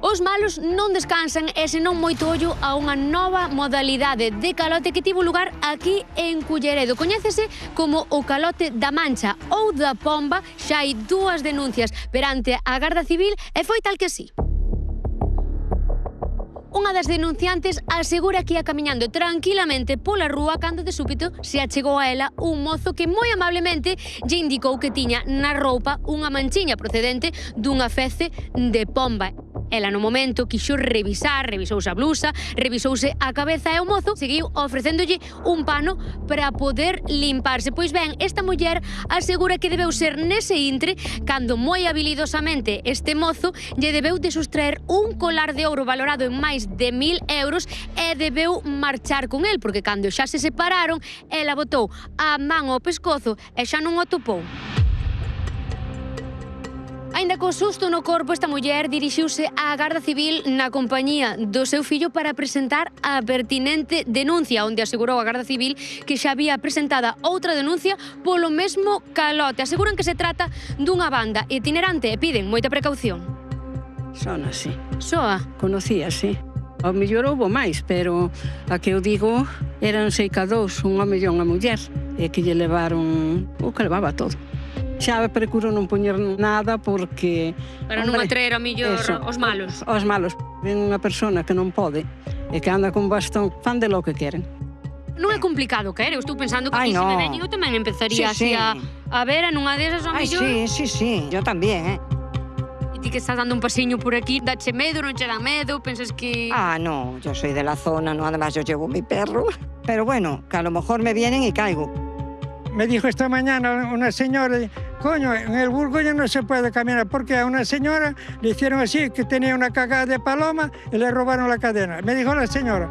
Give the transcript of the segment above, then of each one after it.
Os malos non descansan e senón moito ollo a unha nova modalidade de calote que tivo lugar aquí en Culleredo. Coñécese como o calote da Mancha ou da Pomba. Xa hai 2 denuncias perante a Garda Civil e foi tal que así. Unha das denunciantes asegura que ia camiñando tranquilamente pola rúa cando de súbito se achegou a ela un mozo que moi amablemente lle indicou que tiña na roupa unha manchiña procedente dunha fece de pomba. Ela no momento quixo revisouse a blusa, revisouse a cabeza e o mozo seguiu ofrecéndolle un pano para poder limparse. Pois ben, esta muller asegura que debeu ser nese intre cando moi habilidosamente este mozo lle debeu de sustraer un colar de ouro valorado en máis de 1.000 euros e debeu marchar con el, porque cando xa se separaron, ela botou a man ao pescozo e xa non o atopou. Aínda co susto no corpo, esta muller dirixiuse á Garda Civil na compañía do seu fillo para presentar a pertinente denuncia, onde asegurou a Garda Civil que xa había presentada outra denuncia polo mesmo calote. Aseguran que se trata dunha banda itinerante e piden moita precaución. Sona, sí. Soa? Conocía, sí. Ao mellor houbo máis, pero a que eu digo eran 6 ca 2, un home e unha muller, e que lle levaron o que levaba todo. Xa procuro non poñer nada porque... Para non atraer ao millor os malos. Os malos. Ven unha persona que non pode e que anda con bastón, fan de lo que queren. Non é complicado, quero. Estou pensando que aquí se me veñen eu tamén empezaría así a ver a nunha desas ao millor. Sí, yo tamén, E ti que estás dando un pasiño por aquí, dache medo, non che dá medo, pensas que... No, yo soy de la zona, no, además yo llevo mi perro. Pero bueno, que a lo mejor me vienen y caigo. Me dijo esta mañana una señora, coño, en el Burgo ya no se puede caminar porque a una señora le hicieron así, que tenía una cagada de paloma y le robaron la cadena. Me dijo la señora,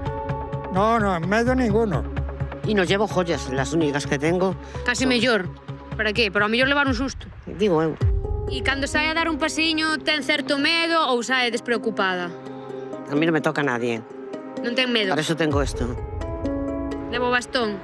no, miedo ninguno. Y no llevo joyas, las únicas que tengo. Casi mellor. Para qué? Para o mellor levar un susto. Digo eu. E cando sae a dar un pasiño, ten certo medo ou sae despreocupada? A mí no me toca nadie. Non ten medo? Por eso tengo esto. Levo bastón?